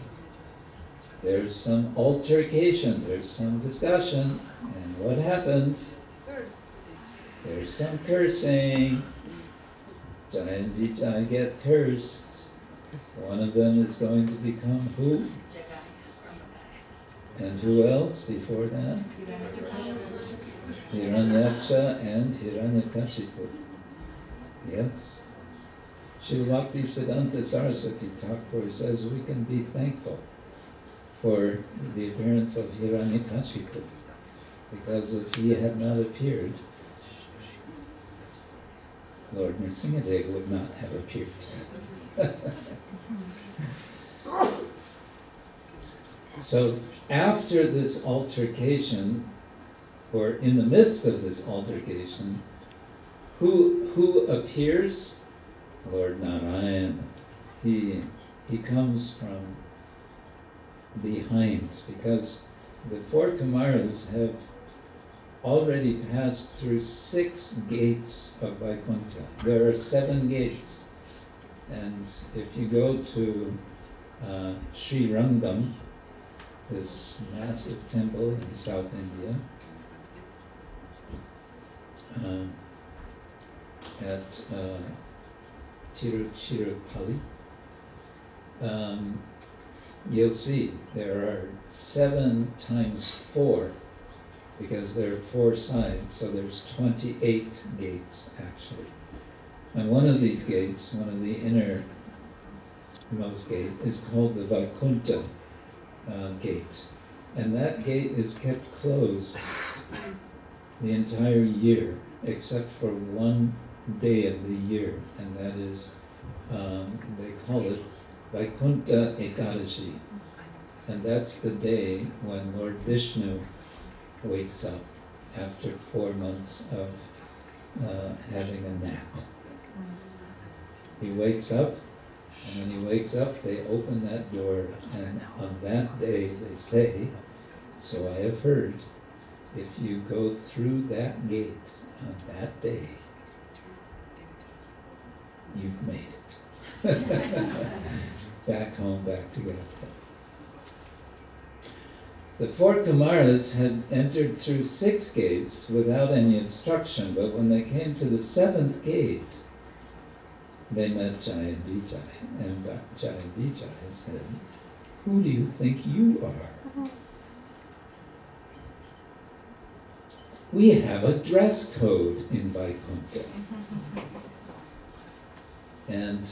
S1: There's some altercation, there's some discussion, and what happens? There's some cursing. Jai and Vijay get cursed. One of them is going to become who? And who else before that? Hiranyaksha and Hiranyakashipu. Yes. Srila Bhakti Siddhanta Saraswati Thakur says we can be thankful for the appearance of Hiranyakashipu. because if he had not appeared, Lord Narasimhadev would not have appeared. So after this altercation, or in the midst of this altercation, who appears? Lord Narayan. He comes from behind, because the four Kumaras have already passed through 6 gates of Vaikuntha. There are 7 gates. And if you go to Sri Rangam, this massive temple in South India, at Tiruchirappalli, you'll see there are 7 times 4, because there are 4 sides, so there's 28 gates actually. And one of these gates, one of the innermost gate, is called the Vaikuntha gate. And that gate is kept closed the entire year, except for one day of the year, and that is, they call it Vaikuntha Ekadashi. And that's the day when Lord Vishnu wakes up after 4 months of having a nap. He wakes up, and when he wakes up, they open that door, and on that day they say, so I have heard, if you go through that gate on that day, you've made it. Back home, back together. The 4 Kumaras had entered through 6 gates without any obstruction, but when they came to the 7th gate, they met Jayadijay, and Jayadijay said, "Who do you think you are? We have a dress code in Vaikuntha." And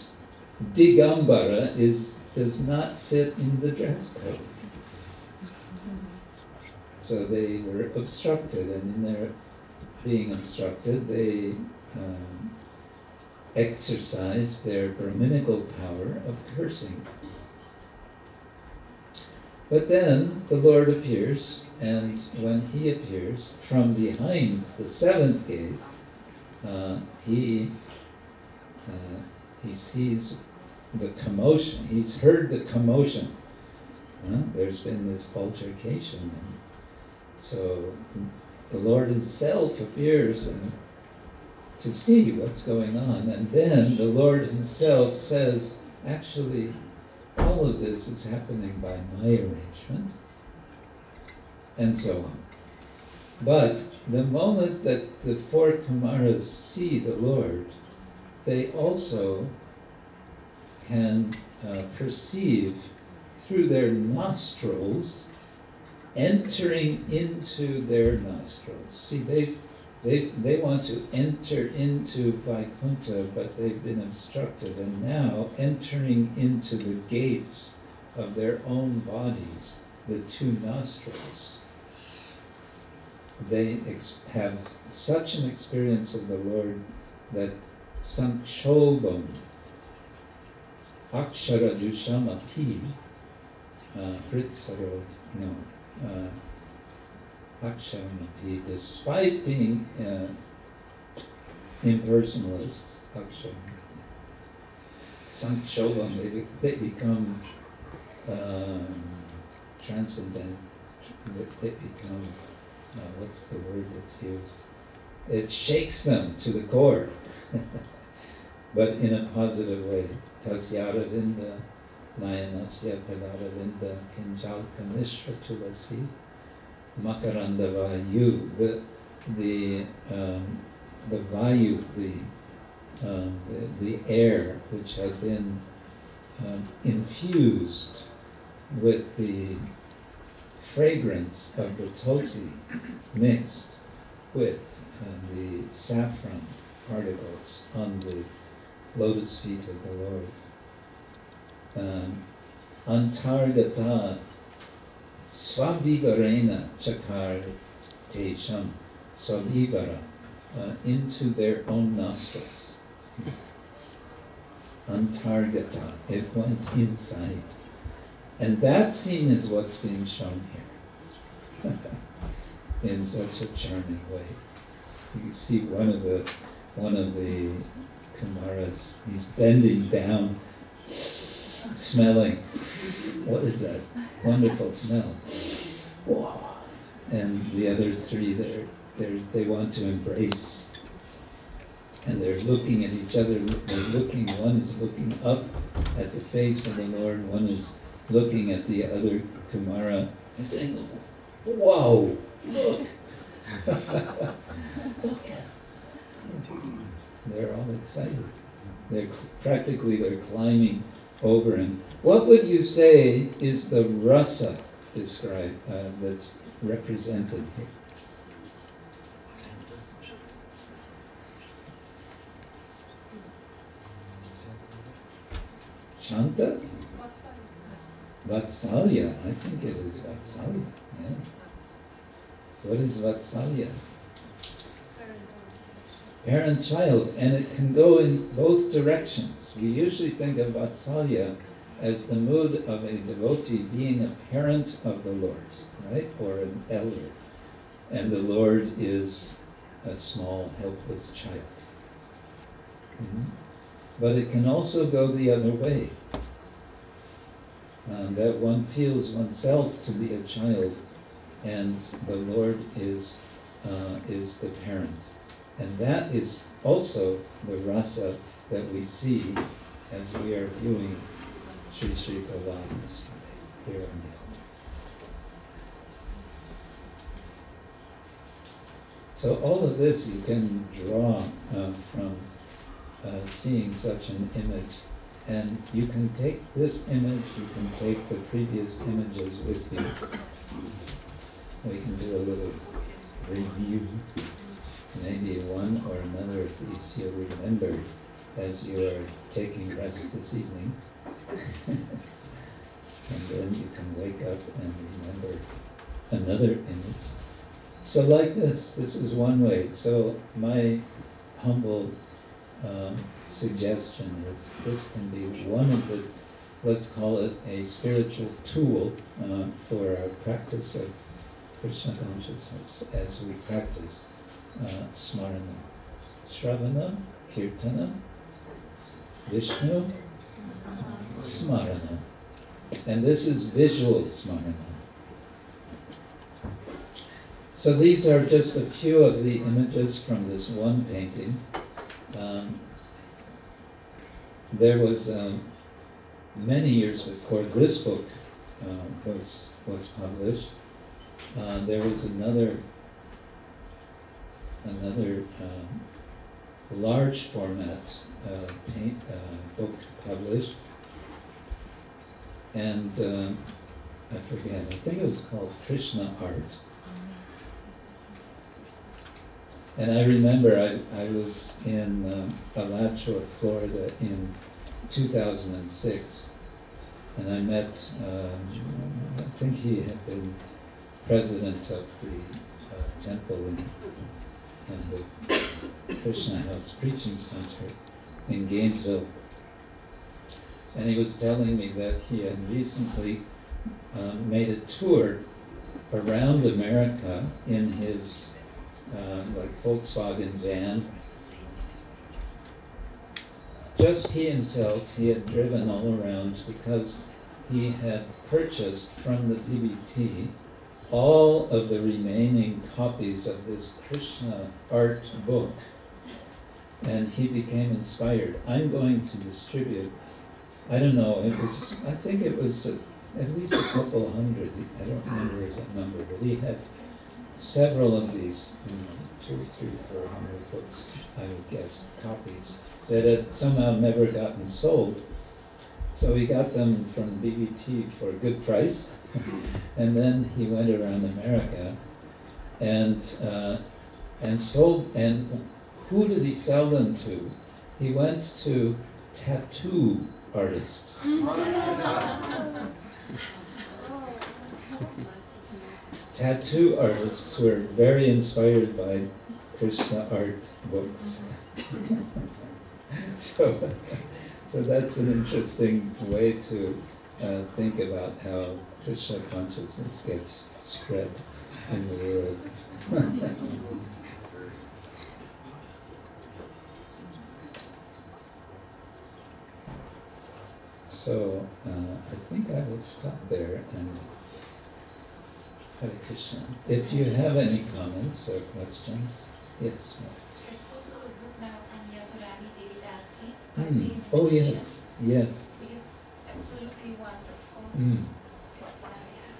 S1: Digambara does not fit in the dress code. So they were obstructed, and in their being obstructed, they exercised their Brahminical power of cursing. But then the Lord appears, and when he appears from behind the 7th gate, he sees the commotion. He's heard the commotion. There's been this altercation. And so the Lord himself appears and to see what's going on. And then the Lord himself says, actually, all of this is happening by my arrangement, and so on. But the moment that the 4 Kumaras see the Lord, they also can perceive through their nostrils entering into their nostrils. See, they want to enter into Vaikuntha, but they've been obstructed, and now entering into the gates of their own bodies, the 2 nostrils, they have such an experience of the Lord that Sanchobam, Akshara Dushamapi, Pritsaro, Akshamapi, despite being impersonalists, Sanchobam, they become transcendent, they become, what's the word that's used? It shakes them to the core, but in a positive way. Tasyara Vinda, Nayanasya Pagaravinda, Kinjalka Mishra Tulasi, Makaranda Vayu, the Vayu, the air which had been infused with the fragrance of the tulsi mixed with the saffron particles on the lotus feet of the Lord. Antargata Swavigarena Chakar tesham swabhivara, into their own nostrils. Antargata, it went inside. And that scene is what's being shown here in such a charming way. You see one of the Kumaras, he's bending down, smelling. What is that wonderful smell? And the other three, they want to embrace. And they're looking at each other, one is looking up at the face of the Lord, one is looking at the other Kumara, and saying, wow, look! Look at him. They're all excited. They're climbing over him. What would you say is the rasa described, that's represented here? Shanta? Vatsalya. I think it is Vatsalya. Yeah. What is Vatsalya? Parent-child, and it can go in both directions. We usually think of Vatsalya as the mood of a devotee being a parent of the Lord, right? Or an elder. And the Lord is a small, helpless child. But it can also go the other way. That one feels oneself to be a child, and the Lord is the parent. And that is also the rasa that we see as we are viewing Sri Sri Prabhupada here on the altar. So all of this you can draw from seeing such an image. And you can take this image, you can take the previous images with you. We can do a little review. Maybe one or another of these you'll remember as you are taking rest this evening. And then you can wake up and remember another image. So like this is one way. So my humble suggestion is this can be one of the, let's call it a spiritual tool for our practice of Krishna consciousness as we practice smarana, shravana, kirtana, Vishnu, smarana. And this is visual smarana. So these are just a few of the images from this one painting. There was many years before this book was published. There was another large format book published, and I forget. I think it was called Krishna Art. And I remember I was in Alachua, Florida in 2006, and I met, I think he had been president of the temple in the Krishna House Preaching Center in Gainesville. And he was telling me that he had recently made a tour around America in his like Volkswagen van. Just he himself, he had driven all around because he had purchased from the BBT all of the remaining copies of this Krishna art book, and he became inspired. I'm going to distribute, I don't know, I think it was at least a couple hundred, I don't remember the number, but he had several of these, 200, 300, 400 books, I would guess, copies, that had somehow never gotten sold. So he got them from BBT for a good price, and then he went around America and sold. And who did he sell them to? He went to tattoo artists. tattoo artists who are very inspired by Krishna art books. so that's an interesting way to think about how Krishna consciousness gets spread in the world. So I think I will stop there and Hare Krishna. If you have any comments or questions, yes.
S3: There's also a book now from Yadurani Devidasi,
S1: Oh yes, yes.
S3: which is absolutely wonderful. It's,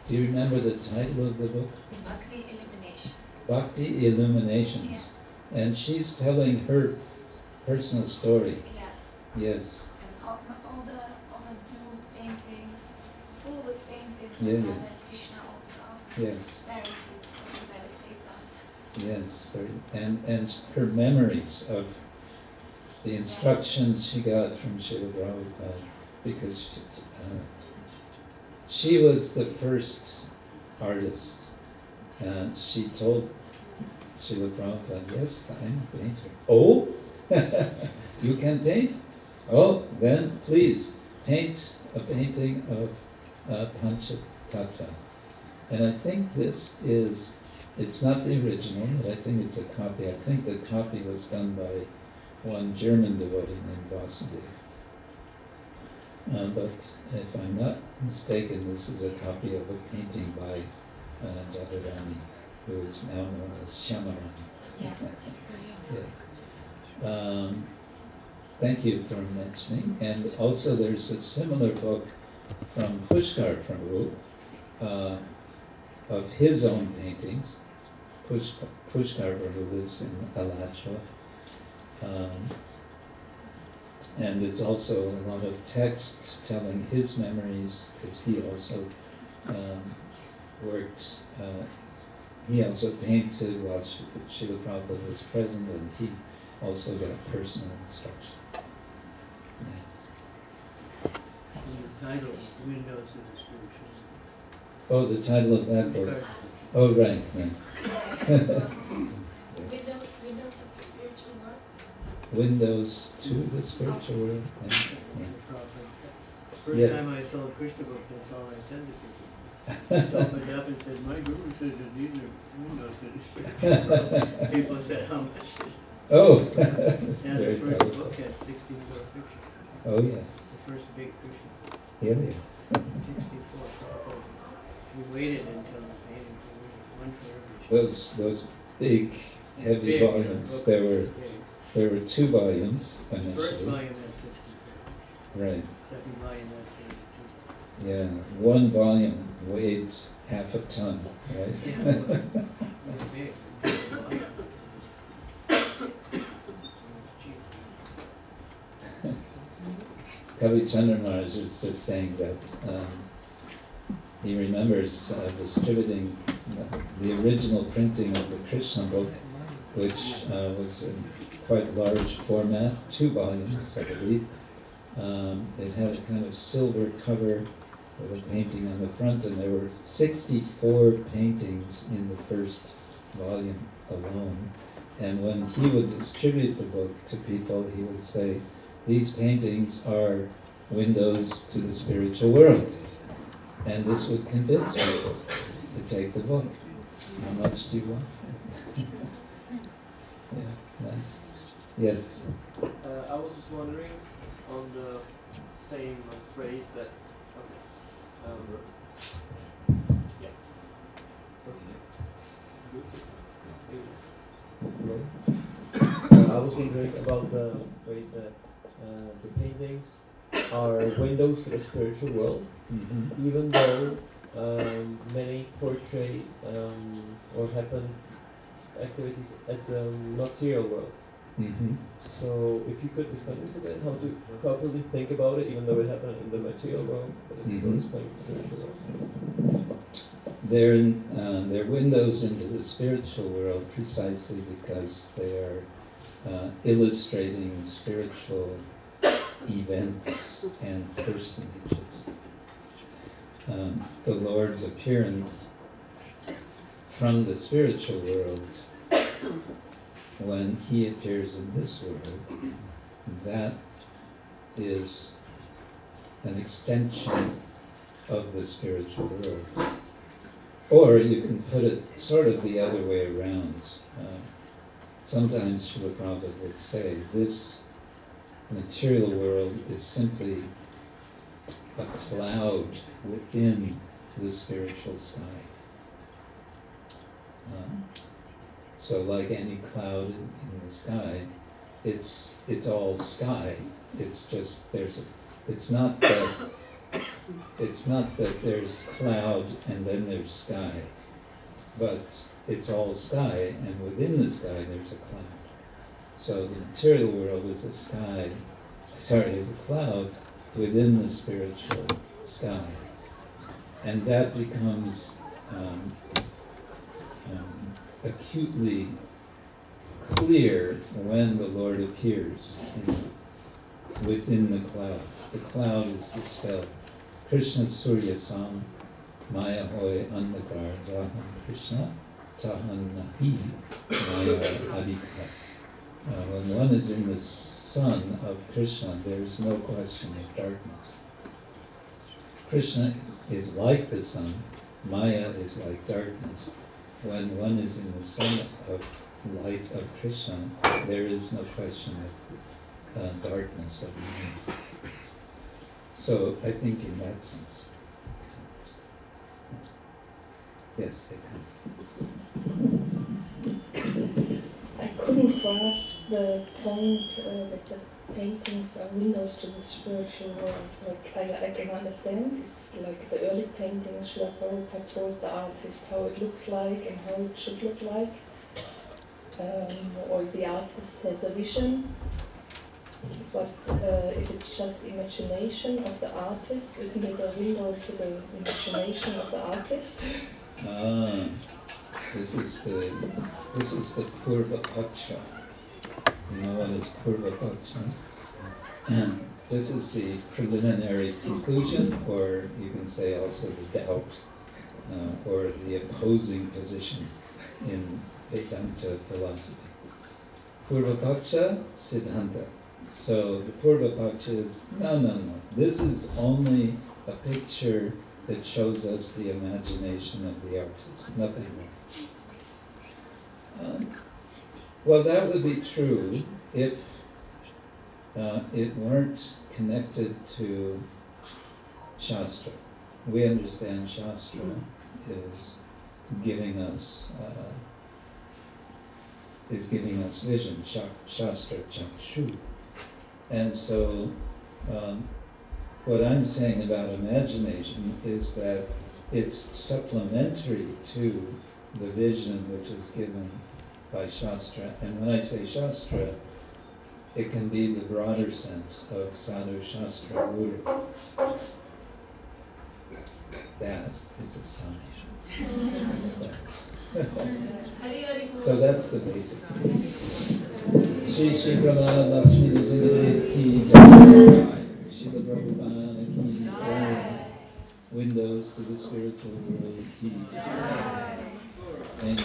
S1: Do you remember the title of the book?
S3: Bhakti Illuminations.
S1: Bhakti Illuminations.
S3: Yes.
S1: And she's telling her personal story.
S3: Yeah.
S1: Yes.
S3: And all the new paintings, full with paintings
S1: Yeah,
S3: of
S1: yeah.
S3: Radha and Krishna also.
S1: Yes.
S3: It's very beautiful to meditate on.
S1: Yes, and her memories of the instructions she got from Srila Prabhupada, because she was the first artist. She told Srila Prabhupada, yes, I'm a painter. Oh, you can paint? Oh, then please paint a painting of Panchatattva. And I think this is, it's not the original, but I think it's a copy. I think the copy was done by one German devotee named Vasudev. But if I'm not mistaken, this is a copy of a painting by Jagadani, who is now known as Shyamarani.
S3: Yeah.
S1: Yeah. Thank you for mentioning. And also there's a similar book from Pushkar Prabhu, of his own paintings. Pushkar Prabhu lives in Alachua. And it's also a lot of text telling his memories, because he also worked, he also painted while Srila Prabhupada was present, and he also got personal instruction. Yeah.
S9: The title, Windows of the Spiritual.
S1: Oh, the title of that book. Oh, right, right.
S3: Windows of the Spiritual World.
S1: Windows to the spiritual world. Yeah.
S9: First
S1: Yes.
S9: time I saw a Krishna book, that's all I said to people. I opened up and said, my guru says that these are windows to the spiritual world. People said, how much is it?
S1: Oh,
S9: And
S1: very
S9: the first
S1: powerful.
S9: book had 64 pictures.
S1: Oh, yeah.
S9: The first big Krishna.
S1: Yeah, yeah.
S9: 64. We waited until the painting was one for every.
S1: Those big, heavy
S9: Big,
S1: volumes.
S9: book.
S1: There were 2 volumes
S9: First
S1: initially.
S9: volume had 64.
S1: Right.
S9: Second volume had 82.
S1: Yeah. 1 volume weighed half a ton, right?
S9: Yeah, it was big.
S1: Kavi Chandra Maharaj is just saying that he remembers distributing the original printing of the Krishna book, which was in quite large format, 2 volumes, I believe. It had a kind of silver cover with a painting on the front, and there were 64 paintings in the first volume alone. And when he would distribute the book to people, he would say, these paintings are windows to the spiritual world. And this would convince people to take the book. How much do you want? Yeah, nice. Yes.
S10: I was just wondering on the same phrase that. Yeah. I was wondering about the phrase that the paintings are windows to the spiritual world, even though many portray or happen activities at the material world. So if you could explain this a bit, how to properly think about it, even though it happened in the material world, but it's still explaining the spiritual world.
S1: They're windows into the spiritual world precisely because they are illustrating spiritual events and personages. The Lord's appearance from the spiritual world, when he appears in this world, that is an extension of the spiritual world. Or you can put it sort of the other way around. Sometimes Srila Prabhupada would say, this material world is simply a cloud within the spiritual sky. So like any cloud in the sky, it's all sky. It's just it's not that there's cloud and then there's sky, but it's all sky, and within the sky there's a cloud. So the material world is is a cloud within the spiritual sky, and that becomes acutely clear when the Lord appears within the cloud. The cloud is dispelled. Krishna Surya Sam Maya Hoy Andakar Jaham Krishna Tahan Nahi Maya Adika. When one is in the sun of Krishna, there is no question of darkness. Krishna is like the sun, Maya is like darkness. When one is in the sun of light of Krishna, there is no question of darkness of mind. So I think in that sense. Yes,
S11: I couldn't grasp the point that the paintings are windows to the spiritual world. Like I can understand, like the early paintings, Srila Prabhupada told the artist how it looks like and how it should look like. Or the artist has a vision. But if it's just imagination of the artist, isn't it a window to the imagination of the artist?
S1: This is the Purva Paksha. You know what is Purva Paksha? This is the preliminary conclusion, or you can say also the doubt, or the opposing position in Vedanta philosophy. Purva Paksha, Siddhanta. So the Purva Paksha is, no. This is only a picture that shows us the imagination of the artist, nothing more. Well, that would be true if it weren't connected to Shastra. We understand Shastra is giving us vision, Shastra Chakshu. And so what I'm saying about imagination is that it's supplementary to the vision which is given by Shastra. And when I say Shastra, it can be the broader sense of Sadhu Shastra Guru. That is a sign. So that's the basic. Shri Shri Brahma Lakshmi Narasimha Ki Jai. Srila Prabhupada Ki Jai. Windows to the spiritual world Ki Jai. Amen.